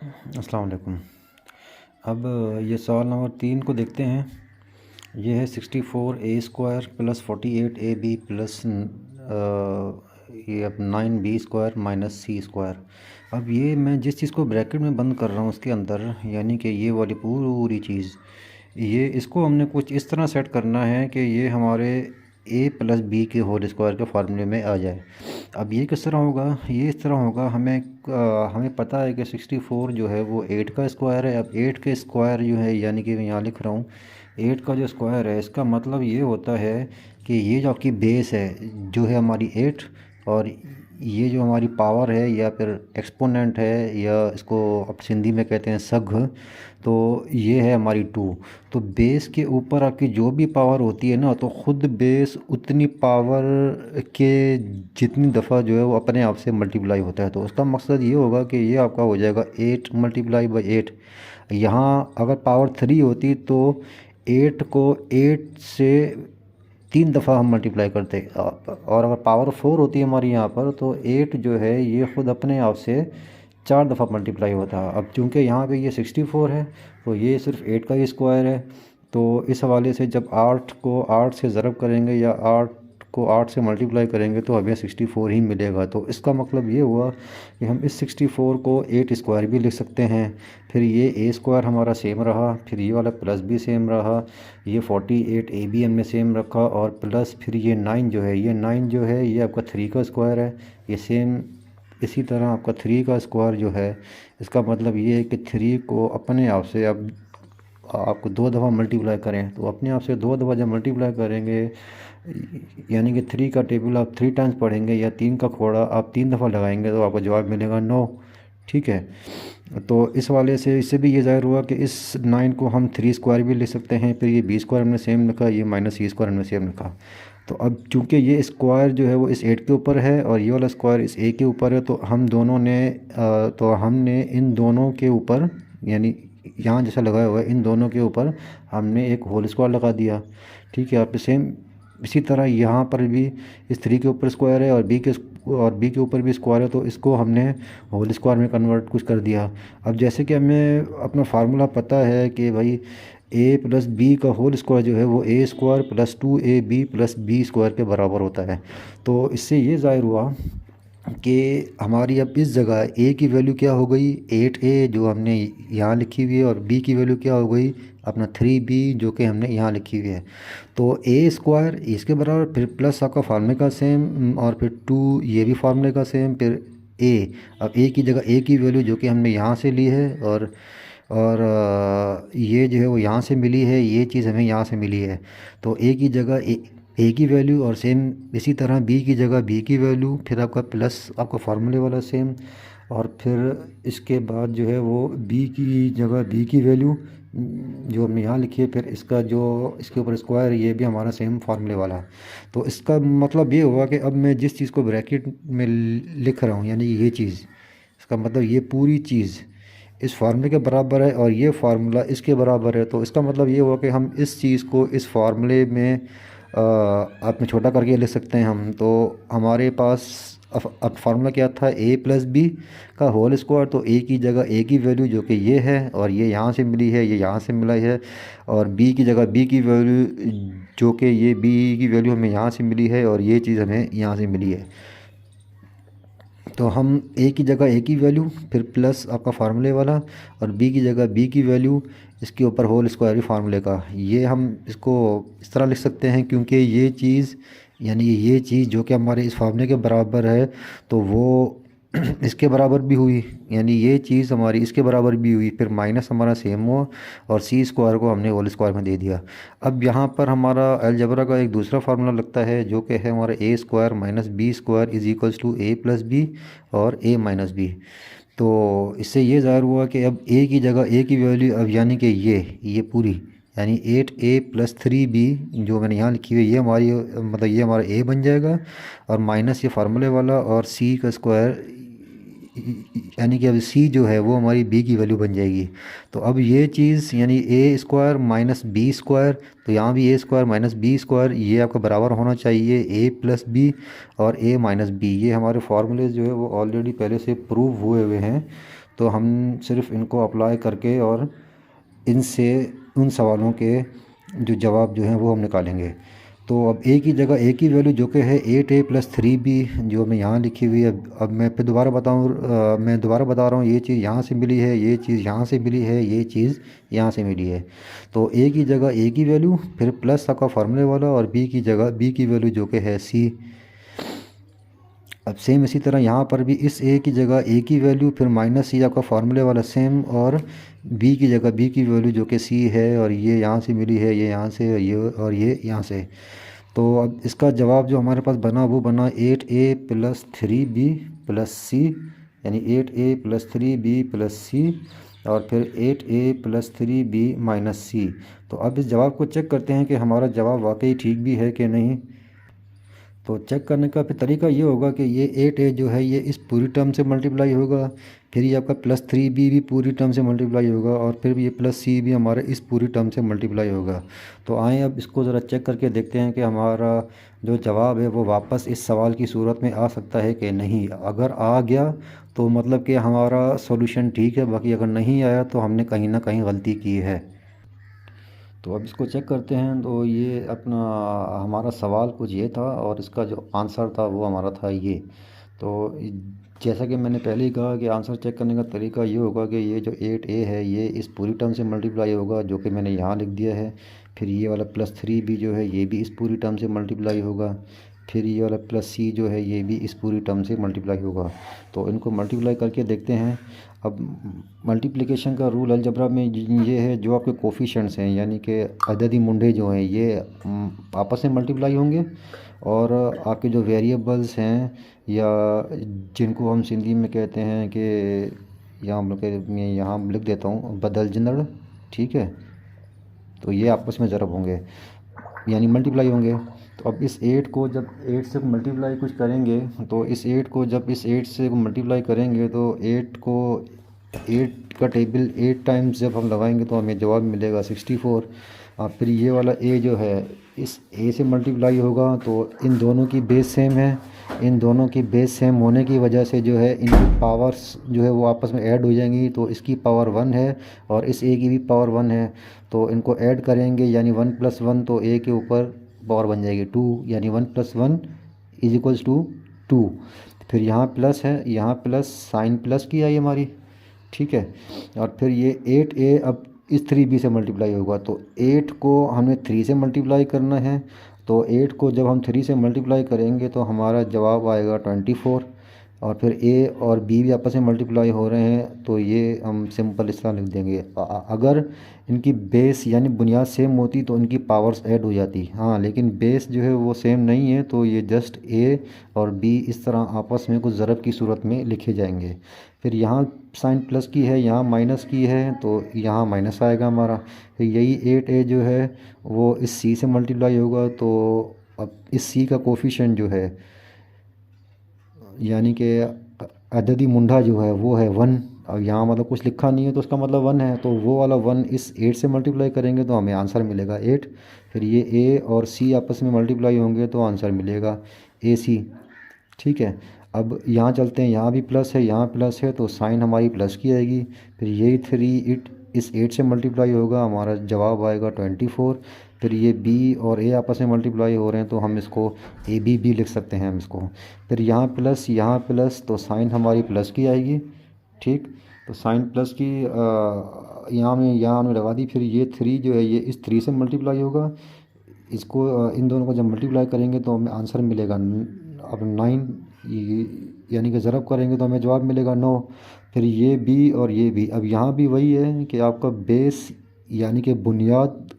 अस्सलाम वालेकुम। अब ये सवाल नंबर 3 को देखते हैं। ये है 64a² प्लस 48ab प्लस ये अब 9b² माइनस c²। अब ये मैं जिस चीज़ को ब्रैकेट में बंद कर रहा हूँ उसके अंदर, यानी कि ये वाली पूरी चीज़, ये इसको हमने कुछ इस तरह सेट करना है कि ये हमारे a प्लस बी के होल स्क्वायर के फार्मूले में आ जाए। अब ये किस तरह होगा? ये इस तरह होगा, हमें पता है कि 64 जो है वो 8 का स्क्वायर है। अब 8 के स्क्वायर जो है, यानी कि मैं यहाँ लिख रहा हूँ 8 का जो स्क्वायर है, इसका मतलब ये होता है कि ये जो आपकी बेस है जो है हमारी 8, और ये जो हमारी पावर है या फिर एक्सपोनेंट है, या इसको अब सिंधी में कहते हैं सघ, तो ये है हमारी 2। तो बेस के ऊपर आपकी जो भी पावर होती है ना, तो ख़ुद बेस उतनी पावर के जितनी दफ़ा जो है वो अपने आप से मल्टीप्लाई होता है। तो उसका मकसद ये होगा कि ये आपका हो जाएगा 8 मल्टीप्लाई बाई 8। यहाँ अगर पावर 3 होती तो 8 को 8 से 3 दफ़ा हम मल्टीप्लाई करते, और अगर पावर 4 होती है हमारी यहाँ पर, तो 8 जो है ये ख़ुद अपने आप से 4 दफ़ा मल्टीप्लाई होता है। अब चूँकि यहाँ पे ये 64 है, तो ये सिर्फ 8 का ही स्क्वायर है। तो इस हवाले से जब 8 को 8 से ज़रब करेंगे या 8 को 8 से मल्टीप्लाई करेंगे तो हमें 64 ही मिलेगा। तो इसका मतलब ये हुआ कि हम इस 64 को 8 स्क्वायर भी लिख सकते हैं। फिर ये a² हमारा सेम रहा, फिर ये वाला प्लस भी सेम रहा, ये 48ab हमने सेम रखा, और प्लस फिर ये 9 जो है, ये 9 जो है ये आपका 3 का स्क्वायर है, ये सेम। इसी तरह आपका 3 का स्क्वायर जो है, इसका मतलब ये है कि 3 को अपने आप से अब आपको 2 दफ़ा मल्टीप्लाई करें, तो अपने आप से 2 दफ़ा जब मल्टीप्लाई करेंगे, यानी कि 3 का टेबल आप 3 टाइम्स पढ़ेंगे या 3 का खोड़ा आप 3 दफ़ा लगाएंगे, तो आपको जवाब मिलेगा 9। ठीक है, तो इस वाले से इससे भी ये ज़ाहिर हुआ कि इस 9 को हम 3 स्क्वायर भी ले सकते हैं। फिर ये b² हमने सेम लिखा, ये माइनस c² हमने सेम लिखा। तो अब चूँकि ये स्क्वायर जो है वो इस 8 के ऊपर है और ये वाला स्क्वायर इस a के ऊपर है, तो हमने इन दोनों के ऊपर, यानी यहाँ जैसा लगाया हुआ है, इन दोनों के ऊपर हमने एक होल स्क्वायर लगा दिया। ठीक है, आप सेम इसी तरह यहाँ पर भी इस 3 के ऊपर स्क्वायर है और बी के ऊपर भी स्क्वायर है, तो इसको हमने होल स्क्वायर में कन्वर्ट कुछ कर दिया। अब जैसे कि हमें अपना फार्मूला पता है कि भाई a प्लस बी का होल स्क्वायर जो है वो a² plus 2ab plus b² के बराबर होता है। तो इससे ये ज़ाहिर हुआ कि हमारी अब इस जगह a की वैल्यू क्या हो गई, 8a जो हमने यहाँ लिखी हुई है, और b की वैल्यू क्या हो गई अपना 3b जो कि हमने यहाँ लिखी हुई है। तो a² इसके बराबर, फिर प्लस आपका फार्मूले का सेम, और फिर 2 ये भी फार्मूले का सेम, फिर a। अब a की जगह a की वैल्यू जो कि हमने यहाँ से ली है, और ये जो है वो यहाँ से मिली है, ये चीज़ हमें यहाँ से मिली है। तो a की जगह ए की वैल्यू, और सेम इसी तरह बी की जगह बी की वैल्यू, फिर आपका प्लस आपका फार्मूले वाला सेम, और फिर इसके बाद जो है वो बी की जगह बी की वैल्यू जो हमने यहाँ लिखी है, फिर इसका जो इसके ऊपर स्क्वायर, ये भी हमारा सेम फार्मूले वाला। तो इसका मतलब ये हुआ कि अब मैं जिस चीज़ को ब्रैकेट में लिख रहा हूँ, यानी ये चीज़, इसका मतलब ये पूरी चीज़ इस फार्मूले के बराबर है और ये फार्मूला इसके बराबर है। तो इसका मतलब ये हुआ कि हम इस चीज़ को इस फार्मूले में आप में छोटा करके लिख सकते हैं हम। तो हमारे पास अब फार्मूला क्या था, a प्लस बी का होल स्क्वायर। तो a की जगह a की वैल्यू जो कि ये है, और ये यहाँ से मिली है, ये यहाँ से मिला है, और b की जगह b की वैल्यू जो कि ये b की वैल्यू हमें यहाँ से मिली है, और ये चीज़ हमें यहाँ से मिली है। तो हम a की जगह a की वैल्यू, फिर प्लस आपका फार्मूले वाला, और b की जगह b की वैल्यू, इसके ऊपर होल स्क्वायर भी फार्मूले का, ये हम इसको इस तरह लिख सकते हैं, क्योंकि ये चीज़, यानी ये चीज़ जो कि हमारे इस फार्मूले के बराबर है, तो वो इसके बराबर भी हुई, यानी ये चीज़ हमारी इसके बराबर भी हुई, फिर माइनस हमारा सेम हुआ, और c² को हमने होल स्क्वायर में दे दिया। अब यहाँ पर हमारा अलजेब्रा का एक दूसरा फार्मूला लगता है जो कि है हमारा a² minus b² is equals to a plus b और a माइनस बी। तो इससे ये ज़ाहिर हुआ कि अब a की जगह a की वैल्यू, अब यानी कि ये पूरी, यानी 8a प्लस 3b जो मैंने यहाँ लिखी हुई है, ये हमारी मतलब ये हमारा a बन जाएगा, और माइनस ये फार्मूले वाला, और c का स्क्वायर, यानी कि अब c जो है वो हमारी b की वैल्यू बन जाएगी। तो अब ये चीज़, यानी a² माइनस b², तो यहाँ भी a² माइनस b², ये आपका बराबर होना चाहिए a प्लस बी और a माइनस बी। ये हमारे फार्मूले जो है वो ऑलरेडी पहले से प्रूव हुए हुए हैं। तो हम सिर्फ इनको अप्लाई करके और इनसे उन सवालों के जो जवाब जो हैं वो हम निकालेंगे। तो अब ए की जगह ए की वैल्यू जो कि है 8a + 3b जो मैं यहाँ लिखी हुई है। अब मैं फिर दोबारा मैं दोबारा बता रहा हूँ, ये चीज़ यहाँ से मिली है, ये चीज़ यहाँ से मिली है, ये चीज़ यहाँ से मिली है। तो ए की जगह ए की वैल्यू, फिर प्लस आपका फार्मूले वाला, और बी की जगह बी की वैल्यू जो कि है सी। अब सेम इसी तरह यहाँ पर भी इस ए की जगह ए की वैल्यू, फिर माइनस सी आपका फार्मूले वाला सेम, और बी की जगह बी की वैल्यू जो कि सी है, और ये यहाँ से मिली है, ये यहाँ से, और ये यहाँ से। तो अब इसका जवाब जो हमारे पास बना वो बना 8a + 3b + c, यानी 8a + 3b + c, और फिर 8a + 3b - c। तो अब इस जवाब को चेक करते हैं कि हमारा जवाब वाकई ठीक भी है कि नहीं। तो चेक करने का फिर तरीका ये होगा कि ये 8a जो है ये इस पूरी टर्म से मल्टीप्लाई होगा, फिर ये आपका +3b भी पूरी टर्म से मल्टीप्लाई होगा, और फिर ये +c भी हमारे इस पूरी टर्म से मल्टीप्लाई होगा। तो आएँ अब इसको ज़रा चेक करके देखते हैं कि हमारा जो जवाब है वो वापस इस सवाल की सूरत में आ सकता है कि नहीं। अगर आ गया तो मतलब कि हमारा सॉल्यूशन ठीक है, बाकी अगर नहीं आया तो हमने कहीं ना कहीं गलती की है। तो अब इसको चेक करते हैं। तो ये अपना हमारा सवाल कुछ ये था, और इसका जो आंसर था वो हमारा था ये। तो जैसा कि मैंने पहले ही कहा कि आंसर चेक करने का तरीका ये होगा कि ये जो 8a है ये इस पूरी टर्म से मल्टीप्लाई होगा, जो कि मैंने यहाँ लिख दिया है। फिर ये वाला +3b जो है ये भी इस पूरी टर्म से मल्टीप्लाई होगा। फिर ये वाला +c जो है ये भी इस पूरी टर्म से मल्टीप्लाई होगा। तो इनको मल्टीप्लाई करके देखते हैं। अब मल्टीप्लिकेशन का रूल अलजबरा में ये है, जो आपके कोफिशेंट्स हैं यानी कि अददी मुंडे जो हैं ये आपस में मल्टीप्लाई होंगे, और आपके जो वेरिएबल्स हैं या जिनको हम सिंधी में कहते हैं कि यहाँ मैं यहाँ लिख देता हूँ बदल जिंदड़, ठीक है। तो ये आपस में ज़रब होंगे यानी मल्टीप्लाई होंगे। तो अब इस 8 को जब 8 से मल्टीप्लाई कुछ करेंगे, तो इस 8 को जब इस 8 से मल्टीप्लाई करेंगे तो 8 का टेबल 8 टाइम्स जब हम लगाएंगे तो हमें जवाब मिलेगा 64। और फिर ये वाला a जो है इस a से मल्टीप्लाई होगा, तो इन दोनों की बेस सेम है। इन दोनों की बेस सेम होने की वजह से जो है इनकी पावर्स जो है वो आपस में ऐड हो जाएंगी। तो इसकी पावर 1 है और इस a की भी पावर 1 है, तो इनको ऐड करेंगे यानी 1 + 1, तो a के ऊपर पावर बन जाएगी 2, यानी 1 + 1 = 2। फिर यहाँ प्लस है, यहाँ प्लस साइन प्लस की आई हमारी, ठीक है। और फिर ये 8a अब इस 3b से मल्टीप्लाई होगा, तो 8 को हमें 3 से मल्टीप्लाई करना है। तो 8 को जब हम 3 से मल्टीप्लाई करेंगे तो हमारा जवाब आएगा 24। और फिर a और b भी आपस में मल्टीप्लाई हो रहे हैं, तो ये हम सिंपल इस तरह लिख देंगे। अगर इनकी बेस यानी बुनियाद सेम होती तो इनकी पावर्स ऐड हो जाती, हाँ, लेकिन बेस जो है वो सेम नहीं है, तो ये जस्ट a और b इस तरह आपस में कुछ ज़रब की सूरत में लिखे जाएंगे। फिर यहाँ साइन प्लस की है, यहाँ माइनस की है, तो यहाँ माइनस आएगा हमारा। फिर यही 8a जो है वो इस c से मल्टीप्लाई होगा, तो अब इस c का कोफिशिएंट जो है यानी कि अददी मुंडा जो है वो है 1। अब यहाँ मतलब कुछ लिखा नहीं है तो उसका मतलब 1 है, तो वो वाला 1 इस 8 से मल्टीप्लाई करेंगे तो हमें आंसर मिलेगा 8। फिर ये a और c आपस में मल्टीप्लाई होंगे तो आंसर मिलेगा AC, ठीक है। अब यहाँ चलते हैं, यहाँ भी प्लस है, यहाँ प्लस है, तो साइन हमारी प्लस की आएगी। फिर यही 3 इस 8 से मल्टीप्लाई होगा, हमारा जवाब आएगा 24। फिर ये b और a आपस में मल्टीप्लाई हो रहे हैं, तो हम इसको AB भी लिख सकते हैं हम इसको। फिर यहाँ प्लस, तो साइन हमारी प्लस की आएगी, ठीक। तो साइन प्लस की यहाँ में लगा दी। फिर ये 3 जो है ये इस 3 से मल्टीप्लाई होगा, इसको इन दोनों को जब मल्टीप्लाई करेंगे तो हमें आंसर मिलेगा अब 9, यानी कि ज़रब करेंगे तो हमें जवाब मिलेगा 9। फिर ये b और ये b, अब यहाँ भी वही है कि आपका बेस यानी कि बुनियाद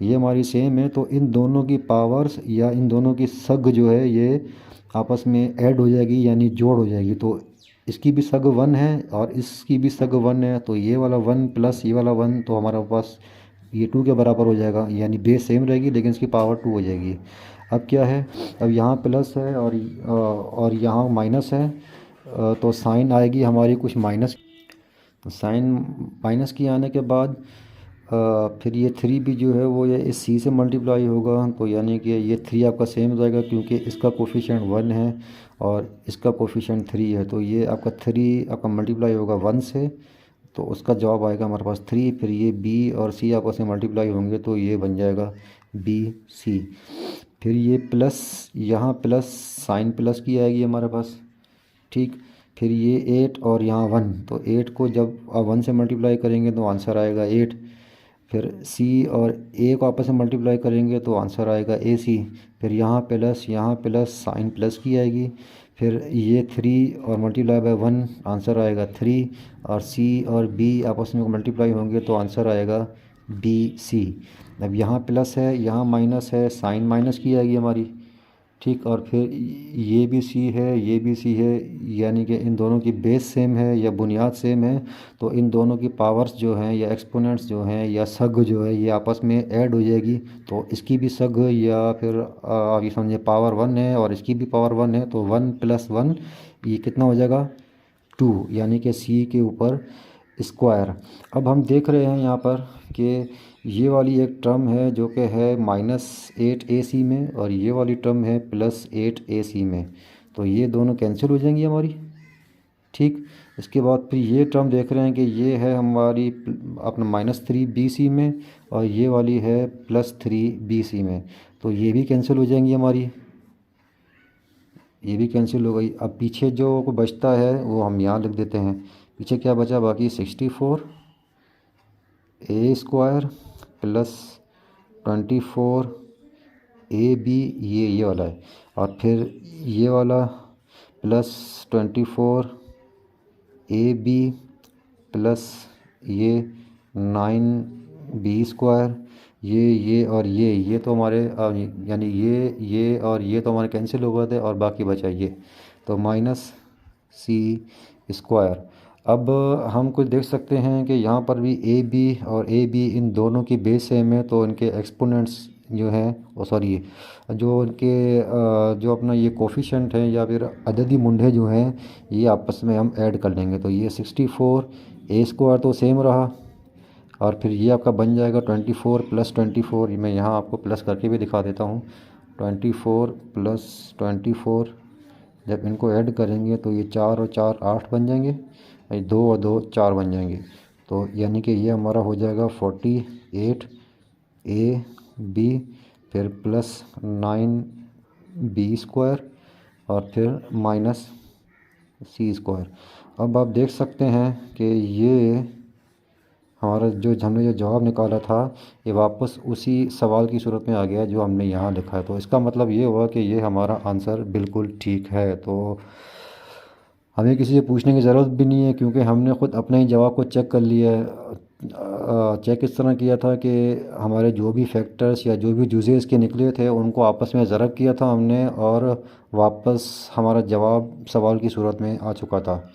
ये हमारी सेम है, तो इन दोनों की पावर्स या इन दोनों की सग जो है ये आपस में ऐड हो जाएगी यानी जोड़ हो जाएगी। तो इसकी भी सग 1 है और इसकी भी सग 1 है, तो ये वाला 1 प्लस ये वाला 1, तो हमारे पास ये 2 के बराबर हो जाएगा, यानी बेस सेम रहेगी लेकिन इसकी पावर 2 हो जाएगी। अब क्या है, अब यहाँ प्लस है और यहाँ माइनस है, तो साइन आएगी हमारी कुछ माइनस। तो साइन माइनस की आने के बाद फिर ये 3 भी जो है वो ये इस सी से मल्टीप्लाई होगा, तो यानी कि ये 3 आपका सेम हो जाएगा क्योंकि इसका कोफिशिएंट 1 है और इसका कोफिशिएंट 3 है, तो ये आपका 3 आपका मल्टीप्लाई होगा 1 से, तो उसका जवाब आएगा हमारे पास 3। फिर ये बी और सी आपस में मल्टीप्लाई होंगे तो ये बन जाएगा बी सी। फिर ये प्लस, यहाँ प्लस साइन प्लस की आएगी हमारे पास, ठीक। फिर ये 8 और यहाँ 1, तो 8 को जब आप 1 से मल्टीप्लाई करेंगे तो आंसर आएगा 8। फिर सी और ए को आपस में मल्टीप्लाई करेंगे तो आंसर आएगा ए सी। फिर यहाँ प्लस साइन प्लस की आएगी। फिर ये 3 और मल्टीप्लाई बाय 1 आंसर आएगा 3, और सी और बी आपस में मल्टीप्लाई होंगे तो आंसर आएगा बी सी। अब यहाँ प्लस है, यहाँ माइनस है, साइन माइनस की आएगी हमारी, ठीक। और फिर ये भी सी है, ये भी सी है, यानी कि इन दोनों की बेस सेम है या बुनियाद सेम है, तो इन दोनों की पावर्स जो हैं या एक्सपोनेंट्स जो हैं या सग जो है ये आपस में ऐड हो जाएगी, तो इसकी भी सग या फिर आप ये समझिए पावर 1 है और इसकी भी पावर 1 है, तो 1 + 1 ये कितना हो जाएगा 2, यानी कि सी के ऊपर स्क्वायर। अब हम देख रहे हैं यहाँ पर कि ये वाली एक टर्म है जो कि है -8ac में, और ये वाली टर्म है +8ac में, तो ये दोनों कैंसिल हो जाएंगी हमारी, ठीक। इसके बाद फिर ये टर्म देख रहे हैं कि ये है हमारी अपना -3bc में, और ये वाली है +3bc में, तो ये भी कैंसिल हो जाएंगी हमारी, ये भी कैंसिल हो गई। अब पीछे जो को बचता है वो हम यहाँ लिख देते हैं। पीछे क्या बचा बाकी 64 a² + 24 ab, ये वाला है, और फिर ये वाला +24 ab प्लस ये 9b², ये और ये तो हमारे यानी ये और ये तो हमारे कैंसिल हो गए थे, और बाकी बचा ये, तो -c²। अब हम कुछ देख सकते हैं कि यहाँ पर भी ए बी और ए बी इन दोनों की बेस सेम है, तो इनके एक्सपोनेंट्स जो हैं सॉरी जो इनके जो अपना ये कोफिशिएंट है या फिर अददी मुंडे जो हैं ये आपस में हम ऐड कर लेंगे, तो ये 64 a² तो सेम रहा, और फिर ये आपका बन जाएगा 24 + 24, मैं यहाँ आपको प्लस करके भी दिखा देता हूँ। 24 + 24 जब इनको ऐड करेंगे तो ये 4 और 4 8 बन जाएंगे, 2 और 2 4 बन जाएंगे, तो यानी कि ये हमारा हो जाएगा 48 ab फिर +9b² और फिर -c²। अब आप देख सकते हैं कि ये हमारा जो हमने जो जवाब निकाला था ये वापस उसी सवाल की सूरत में आ गया जो हमने यहाँ लिखा है, तो इसका मतलब ये हुआ कि ये हमारा आंसर बिल्कुल ठीक है। तो हमें किसी से पूछने की ज़रूरत भी नहीं है क्योंकि हमने ख़ुद अपने ही जवाब को चेक कर लिया है। चेक इस तरह किया था कि हमारे जो भी फैक्टर्स या जो भी जुज़े इसके निकले थे उनको आपस में ज़रब किया था हमने, और वापस हमारा जवाब सवाल की सूरत में आ चुका था।